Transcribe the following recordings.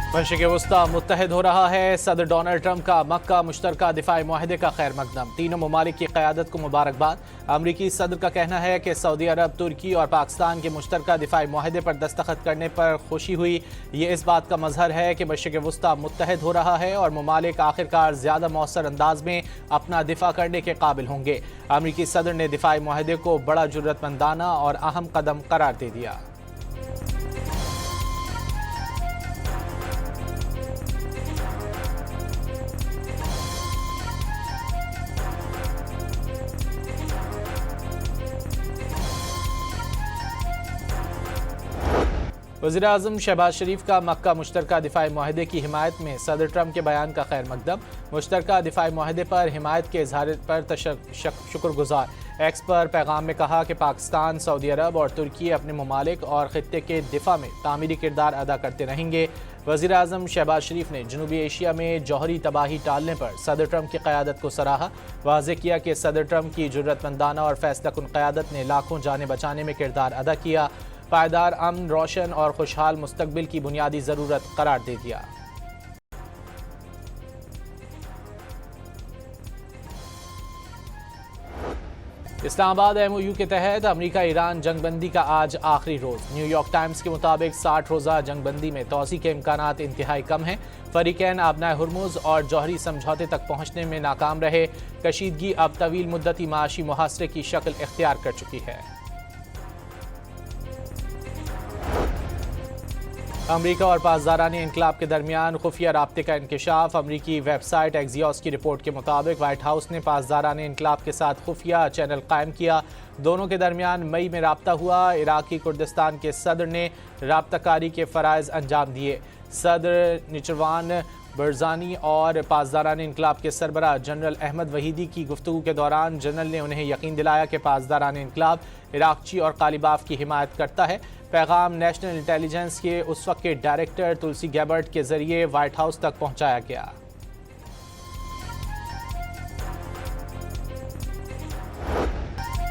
मशरिक़ वस्ता मुत्तहद हो रहा है। सदर डोनाल्ड ट्रंप का मक्का मुश्तरका दिफाई मुआहदे का खैर मकदम। तीनों ममालिक की क़यादत को मुबारकबाद। अमरीकी सदर का कहना है कि सऊदी अरब, तुर्की और पाकिस्तान के मुश्तरका दिफाई मुआहदे पर दस्तखत करने पर खुशी हुई। ये इस बात का मजहर है कि मशरिक़ वस्ता मुत्तहद हो रहा है और ममालिक आखिरकार ज़्यादा मौसर अंदाज में अपना दिफा करने के काबिल होंगे। अमरीकी सदर ने दिफाई मुआहदे को बड़ा जुर्रतमंदाना और अहम कदम करार दे दिया। वज़ीर-ए-आज़म शहबाज शरीफ का मक्का मुश्तरका दिफाई मुआहदे की हिमायत में सदर ट्रंप के बयान का खैर मकदम। मुश्तरका दिफाई मुआहदे पर हिमायत के इजहार पर शुक्रगुजार। एक्स पर पैगाम में कहा कि पाकिस्तान, सऊदी अरब और तुर्की अपने ममालिक और ख़ित्ते के दिफा में तामीरी किरदार अदा करते रहेंगे। वज़ीर-ए-आज़म शहबाज शरीफ ने जनूबी एशिया में जौहरी तबाही टालने पर सदर ट्रंप की क़यादत को सराहा। वाज़ेह किया कि सदर ट्रंप की जुर्रतमंदाना और फैसलाकुन क़यादत ने लाखों जानें बचाने में किरदार अदा किया। पायदार अमन, रोशन और खुशहाल मुस्तकबिल की बुनियादी ज़रूरत करार दे दिया। इस्लामाबाद MOU के तहत अमरीका ईरान जंगबंदी का आज आखिरी रोज। न्यूयॉर्क टाइम्स के मुताबिक 60 रोज़ा जंगबंदी में तोसी के इम्कानात इंतहाई कम हैं। फरीकैन आबनाए हुर्मुज़ और जौहरी समझौते तक पहुंचने में नाकाम रहे। कशीदगी अब तवील मुद्दती माशी मुहासरे की शक्ल इख्तियार कर चुकी है। अमरीका और पासदारानी इनकलाब के दरमियान खुफिया राब्ते का इंकशाफ। अमरीकी वेबसाइट एक्सियोस की रिपोर्ट के मुताबिक व्हाइट हाउस ने पासदारानी इनकलाब के साथ खुफिया चैनल कायम किया। दोनों के दरमियान मई में राब्ता हुआ। इराकी कुर्दिस्तान के सदर ने राब्ताकारी के फ़राइज़ अंजाम दिए। सदर निचरवान बरजानी और पासदारानी इनकलाब के सरबराह जनरल अहमद वहीदी की गुफ्तगू के दौरान जनरल ने उन्हें यकीन दिलाया कि पासदारानी इनकलाब इराकची और कालीबाफ की हिमायत करता है। पैगाम नेशनल इंटेलिजेंस के उस वक्त के डायरेक्टर तुलसी गैबर्ट के जरिए व्हाइट हाउस तक पहुंचाया गया।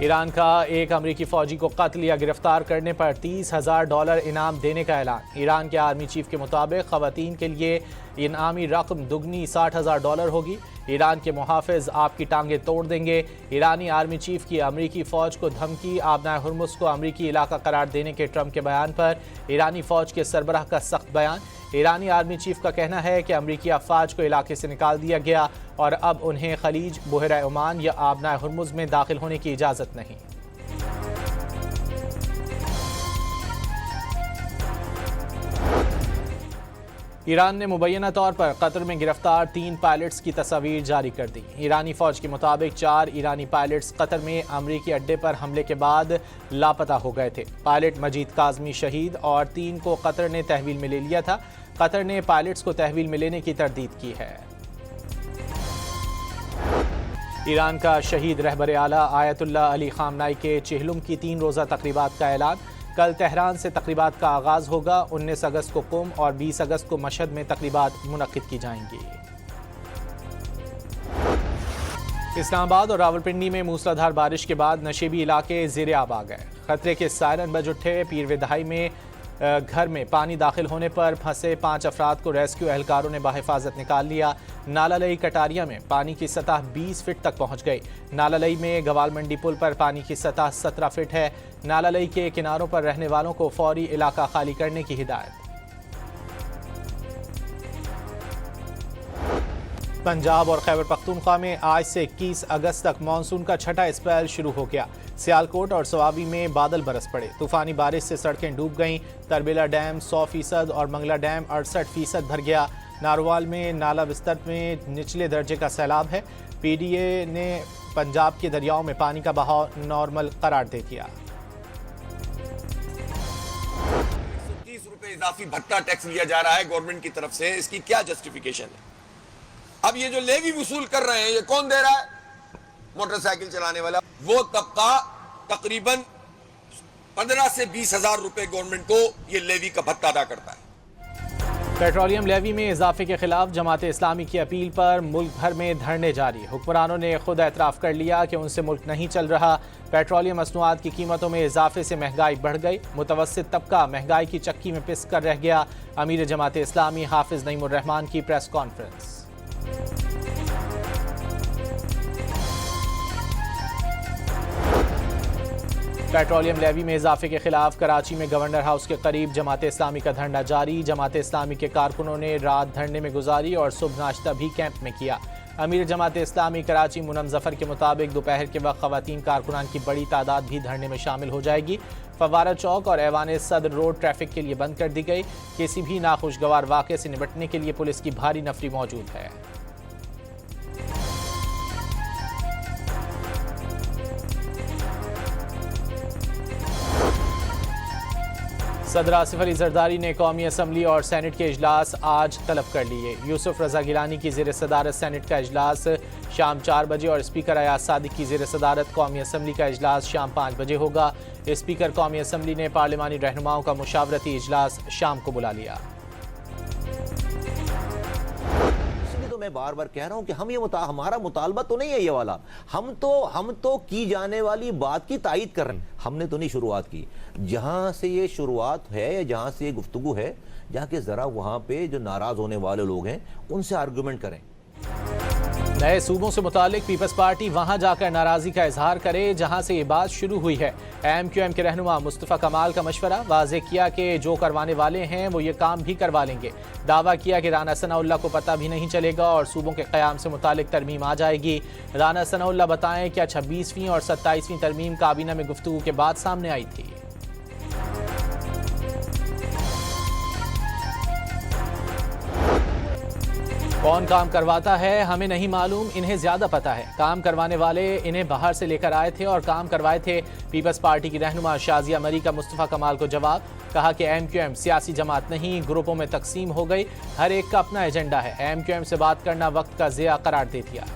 ईरान का एक अमरीकी फौजी को कत्ल या गिरफ्तार करने पर $30,000 इनाम देने का ऐलान। ईरान के आर्मी चीफ के मुताबिक खवातीन के लिए इनामी रकम दुगनी $60,000 होगी। ईरान के मुहाफिज आपकी टांगे तोड़ देंगे। ईरानी आर्मी चीफ की अमरीकी फौज को धमकी। आबनाए हुर्मुज़ को अमरीकी इलाका करार देने के ट्रंप के बयान पर ईरानी फौज के सरबराह का सख्त बयान। ईरानी आर्मी चीफ का कहना है कि अमरीकी अफवाज को इलाके से निकाल दिया गया और अब उन्हें खलीज, बहरा ओमान या आबनाए हुर्मुज़ में दाखिल होने की इजाज़त नहीं। ईरान ने मुबैना तौर पर कतर में गिरफ्तार 3 पायलट्स की तस्वीर जारी कर दी। ईरानी फौज के मुताबिक 4 ईरानी पायलट्स कतर में अमरीकी अड्डे पर हमले के बाद लापता हो गए थे। पायलट मजीद काज़मी शहीद और 3 को कतर ने तहवील में ले लिया था। कतर ने पायलट्स को तहवील में लेने की तरदीद की है। ईरान का शहीद रहबर आला आयतुल्लाह अली खामनाई के चेहलुम की 3 रोज़ा तकरीबात का ऐलान। कल तेहरान से तकरीबात का आगाज़ होगा। 19 अगस्त को कुम और 20 अगस्त को मशहद में तकरीबात मुनक्किद की जाएंगी। इस्लामाबाद और रावलपिंडी में मूसलाधार बारिश के बाद नशेबी इलाके ज़ेरे आब आ गए। खतरे के सायरन बज उठे। पीर विदाई में घर में पानी दाखिल होने पर फंसे 5 अफराद को रेस्क्यू एहलकारों ने बाहिफाजत निकाल लिया। नालालई कटारिया में पानी की सतह 20 फीट तक पहुंच गई। नालालई में गवाल मंडी पुल पर पानी की सतह 17 फीट है। नालालई के किनारों पर रहने वालों को फौरी इलाका खाली करने की हिदायत। पंजाब और खैबर पख्तूनख्वा में आज से 21 अगस्त तक मानसून का छठा स्पेल शुरू हो गया। सियालकोट और सवाबी में बादल बरस पड़े। तूफानी बारिश से सड़कें डूब गईं। तरबेला डैम 100% और मंगला डैम 68% भर गया। नारवाल में नाला बिस्तर में निचले दर्जे का सैलाब है। PDA ने पंजाब के दरियाओं में पानी का बहाव नॉर्मल करार दे दिया। ₹130 इजाफी भत्ता टैक्स लिया जा रहा है गवर्नमेंट की तरफ से, इसकी क्या जस्टिफिकेशन है? अब ये जो लेवी वसूल कर रहे हैं, ये कौन दे रहा है? मोटरसाइकिल चलाने वाला। वो तबका तकरीबन 15 से 20 हजार रुपए गवर्नमेंट को ये लेवी का भत्ता अदा करता है। पेट्रोलियम लेवी में इजाफे के खिलाफ जमात इस्लामी की अपील पर मुल्क भर में धरने जारी। हुक्मरानों ने खुद एतराफ़ कर लिया कि उनसे मुल्क नहीं चल रहा। पेट्रोलियम मसनूआत की कीमतों में इजाफे से महंगाई बढ़ गई। मुतवस्सित तबका महंगाई की चक्की में पिस कर रह गया। अमीर जमात इस्लामी हाफिज नईमुर रहमान की प्रेस कॉन्फ्रेंस। पेट्रोलियम लेवी में इजाफे के खिलाफ कराची में गवर्नर हाउस के करीब जमात इस्लामी का धरना जारी। जमात इस्लामी के कारकुनों ने रात धरने में गुजारी और सुबह नाश्ता भी कैंप में किया। अमीर जमात इस्लामी कराची मुनम जफर के मुताबिक दोपहर के वक्त खवातीन कारकुनान की बड़ी तादाद भी धरने में शामिल हो जाएगी। फवारा चौक और ऐवान सदर रोड ट्रैफिक के लिए बंद कर दी गई। किसी भी नाखुशगवार वाक़े से निपटने के लिए पुलिस की भारी नफरी मौजूद है। सदर आसिफ अली जरदारी ने कौमी असम्बली और सेनेट के इजलास आज तलब कर लिए। यूसुफ रजा गिलानी की ज़ेर सदारत सेनेट का इजलास शाम 4 बजे और स्पीकर अयाज सादिक की ज़ेर सदारत कौमी असम्बली का इजलास शाम 5 बजे होगा। स्पीकर कौमी असम्बली ने पार्लिमानी रहनुमाओं का मुशावरती इजलास शाम को बुला लिया। मैं बार बार कह रहा हूं कि हमारा मुतालबा तो नहीं है ये वाला। हम तो की जाने वाली बात की तायीद कर रहे हैं। हमने तो नहीं शुरुआत की। जहां से ये शुरुआत है या जहां से ये गुफ्तगू है, जाके जरा वहां पे जो नाराज होने वाले लोग हैं उनसे आर्गुमेंट करें। नए सूबों से मुतालिक पीपल्स पार्टी वहां जाकर नाराजगी का इजहार करे जहां से ये बात शुरू हुई है। MQM के रहनुमा मुस्तफ़ा कमाल का मशवरा, वाज़े किया कि जो करवाने वाले हैं वो ये काम भी करवा लेंगे। दावा किया कि राना सनाउल्लाह को पता भी नहीं चलेगा और सूबों के क़याम से मुतालिक तरमीम आ जाएगी। राना सनाउल्लाह बताएं क्या 26वीं और 27वीं तरमीम काबीना में गुफ्तगू के बाद सामने आई थी। कौन काम करवाता है हमें नहीं मालूम, इन्हें ज्यादा पता है। काम करवाने वाले इन्हें बाहर से लेकर आए थे और काम करवाए थे। पीपल्स पार्टी की रहनुमा शाजिया मरी का मुस्तफ़ा कमाल को जवाब, कहा कि MQM सियासी जमात नहीं, ग्रुपों में तकसीम हो गई, हर एक का अपना एजेंडा है। MQM से बात करना वक्त का ज़िया करार दे दिया।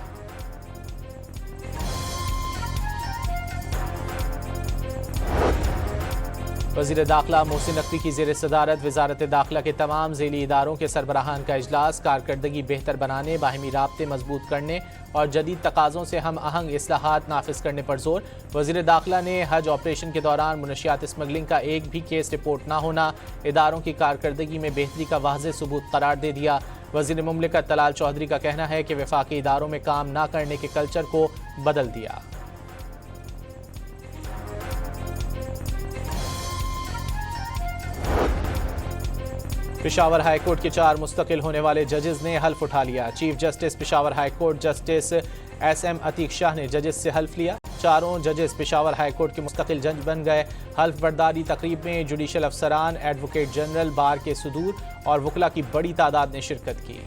वज़ीर दाखिला मोहसिन नकवी की ज़ेर सदारत वज़ारत दाखिला के तमाम ज़ेली इदारों के सरबराहान का इजलास। कारकर्दगी बेहतर बनाने, बाहिमी राब्ते मजबूत करने और जदीद तकाज़ों से हम आहंग इस्लाहात नाफिज करने पर जोर। वज़ीर दाखिला ने हज ऑपरेशन के दौरान मुनशियात स्मगलिंग का एक भी केस रिपोर्ट ना होना इदारों की कारकर्दगी में बेहतरी का वाज़ेह सबूत करार दे दिया। वज़ीर मुमलिकत तलाल चौधरी का कहना है कि वफाकी इदारों में काम ना करने के कल्चर को बदल दिया। पेशावर हाई कोर्ट के 4 मुस्तकिल होने वाले जजेस ने हल्फ उठा लिया। Chief justice Peshawar high court justice SM Atiq Shah ने जजेस से हल्फ लिया। चारों जजेस पेशावर हाई कोर्ट के मुस्तकिल जज बन गए। हल्फ बर्दारी तकरीब में जुडिशल अफसरान, एडवोकेट जनरल, बार के सुदूर और वकला की बड़ी तादाद ने शिरकत की।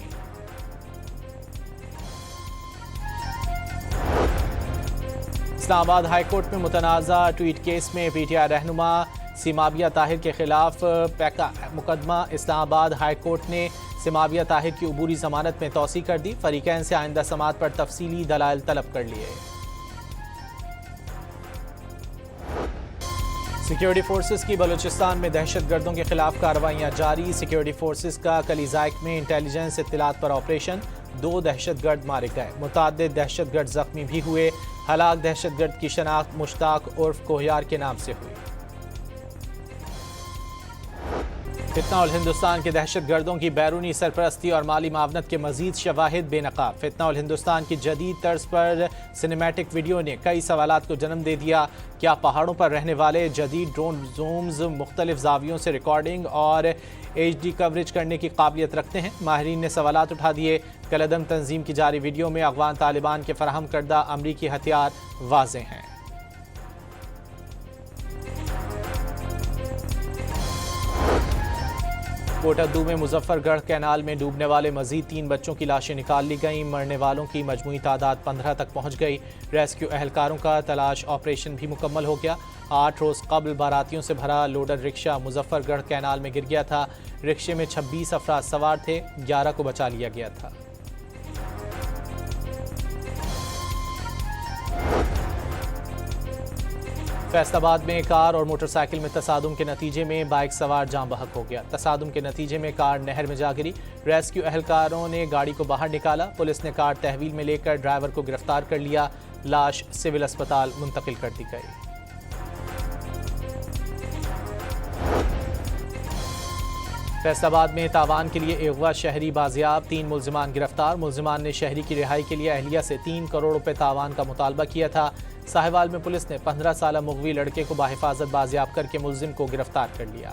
इस्लामाबाद हाई कोर्ट में मुतनाज़ा ट्वीट केस में PTI रहनुमा सिमाविया ताहिर के खिलाफ मुकदमा। इस्लामाबाद हाई कोर्ट ने सिमाविया ताहिर की अबूरी जमानत में तौसी कर दी। फरीकैन से आइंदा समात पर तफसीली दलाइल तलब कर लिए। सिक्योरिटी फोर्सेस की बलूचिस्तान में दहशतगर्दों के खिलाफ कार्रवाइयां जारी। सिक्योरिटी फोर्सेस का कलीजाइक में इंटेलिजेंस इत्तलात पर ऑपरेशन, 2 दहशतगर्द मारे गए, मुताद्दिद दहशतगर्द जख्मी भी हुए। हलाक दहशतगर्द की शनाख्त मुश्ताक उर्फ कोहियार के नाम से हुई। फितना उल हिंदुस्तान के दहशतगर्दों की बैरूनी सरपरस्ती और माली मावनत के मजीद शवाहिद बेनकाब। फितना उल हिंदुस्तान की जदीद तर्ज पर सिनेमैटिक वीडियो ने कई सवालात को जन्म दे दिया। क्या पहाड़ों पर रहने वाले जदीद ड्रोन जूम्स मुख्तलिफ जावियों से रिकॉर्डिंग और HD कवरेज करने की काबिलियत रखते हैं? माहिरीन ने सवालात उठा दिए। कलदम तंजीम की जारी वीडियो में अफगान तालिबान के फराहम करदा अमरीकी हथियार वाज़ेह हैं। कोटद्दू में मुजफ्फरगढ़ कैनाल में डूबने वाले मजीद 3 बच्चों की लाशें निकाल ली गईं। मरने वालों की मजमूई तादाद 15 तक पहुंच गई। रेस्क्यू एहलकारों का तलाश ऑपरेशन भी मुकम्मल हो गया। 8 रोज़ कबल बारातियों से भरा लोडर रिक्शा मुजफ्फरगढ़ कैनाल में गिर गया था। रिक्शे में 26 अफराद सवार थे, 11 को बचा लिया गया था। फैसलाबाद में कार और मोटरसाइकिल में तसादुम के नतीजे में बाइक सवार जाम बहक हो गया। तसादुम के नतीजे में कार नहर में जा गिरी। रेस्क्यू एहलकारों ने गाड़ी को बाहर निकाला। पुलिस ने कार तहवील में लेकर ड्राइवर को गिरफ्तार कर लिया। लाश सिविल अस्पताल मुंतकिल कर दी गई। फैसलाबाद में तावान के लिए अगवा शहरी बाजियाब, 3 मुल्जिमान गिरफ्तार। मुल्जिमान ने शहरी की रिहाई के लिए अहलिया से 3 करोड़ रुपए तावान का मुतालबा किया था। साहिवाल में पुलिस ने 15 साल मुगवी लड़के को बाहिफाजत बाजियाब करके मुल्जिम को गिरफ्तार कर लिया।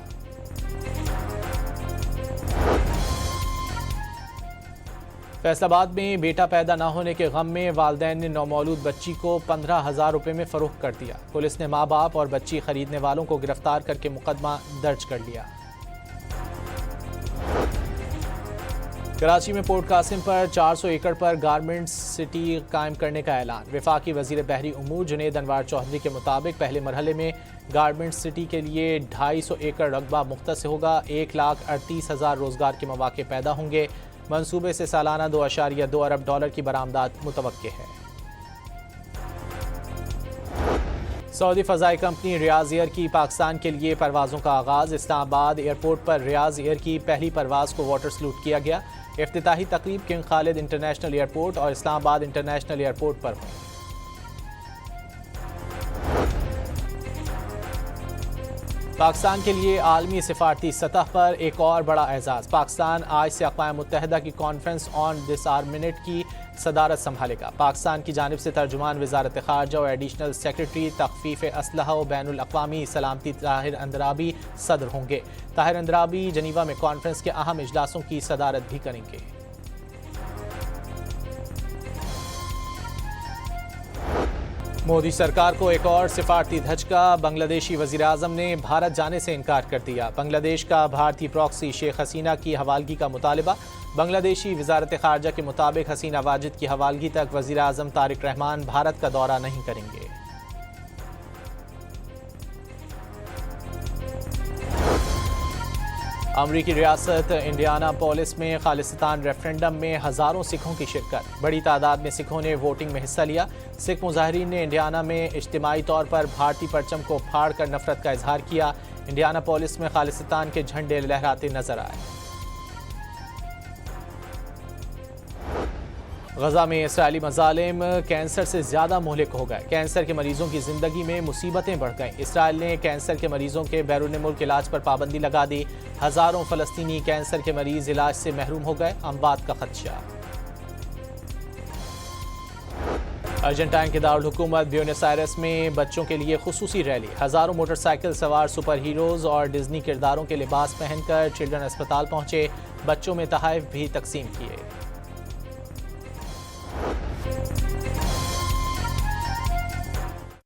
फैसलाबाद में बेटा पैदा न होने के गम में वालिदैन ने नौमौलूद बच्ची को 15,000 रुपए में फरोख्त कर दिया। पुलिस ने माँ बाप और बच्ची खरीदने वालों को गिरफ्तार करके मुकदमा दर्ज कर लिया। कराची में पोर्ट कासिम पर 400 एकड़ पर गारमेंट्स सिटी कायम करने का ऐलान। वफाकी वजीर बहरी उमूर जुनेद अनवार चौधरी के मुताबिक पहले मरहले में गारमेंट्स सिटी के लिए 250 एकड़ रकबा मुख्तस होगा। 1,38,000 रोजगार के मौके पैदा होंगे। मंसूबे से सालाना $2.2 अरब की बरामदात मुतवक्के है। सऊदी फ़ज़ाई कंपनी रियाज एयर की पाकिस्तान के लिए परवाज़ों का आगाज़। इस्लामाबाद एयरपोर्ट पर रियाज एयर की पहली परवाज़ को वाटर सल्यूट किया गया। इफ्तिताही तकरीब किंग खालिद इंटरनेशनल एयरपोर्ट और इस्लामाबाद इंटरनेशनल एयरपोर्ट पर हुई। पाकिस्तान के लिए आलमी सिफारती सतह पर एक और बड़ा एजाज़। पाकिस्तान आज से अक़वाम मुत्तहिदा की कॉन्फ्रेंस ऑन डिसआर्ममेंट की सदारत संभालेगा। पाकिस्तान की जानिब से तर्जुमान वज़ारत ख़ारजा और एडिशनल सेक्रेटरी तख़फ़ीफ़ असलहा व बैनुल अक़वामी सलामती ताहिर अंद्राबी सदर होंगे। ताहिर अंद्राबी जनीवा में कॉन्फ्रेंस के अहम इजलासों की सदारत भी करेंगे। मोदी सरकार को एक और सिफारती धचका। बांग्लादेशी वज़ीर आज़म ने भारत जाने से इनकार कर दिया। बांग्लादेश का भारतीय प्रॉक्सी शेख हसीना की हवालगी का मुतालबा। बांग्लादेशी वज़ारत ख़ारजा के मुताबिक हसीना वाजिद की हवालगी तक वज़ीर आज़म तारिक रहमान भारत का दौरा नहीं करेंगे। अमरीकी रियासत इंडियानापोलिस में खालिस्तान रेफरेंडम में हज़ारों सिखों की शिरकत। बड़ी तादाद में सिखों ने वोटिंग में हिस्सा लिया। सिख मुजाहिरीन ने इंडियाना में इज्तिमाई तौर पर भारतीय परचम को फाड़ कर नफरत का इजहार किया। इंडियानापोलिस में खालिस्तान के झंडे लहराते नजर आए। गजा में इसराइली मजालिम कैंसर से ज़्यादा मुहलिक हो गए। कैंसर के मरीजों की ज़िंदगी में मुसीबतें बढ़ गईं। इसराइल ने कैंसर के मरीजों के बैरून मुल्क इलाज पर पाबंदी लगा दी। हज़ारों फ़लस्तीनी कैंसर के मरीज इलाज से महरूम हो गए। अमवात का खदशा। अर्जेंटाइन के दारुल हुकूमत ब्यूनस आयरस में बच्चों के लिए खुसूसी रैली। हज़ारों मोटरसाइकिल सवार सुपर हीरोज़ और डिज्नी किरदारों के लिबास पहनकर चिल्ड्रन अस्पताल पहुंचे। बच्चों में तोहफ़े भी तकसीम किए।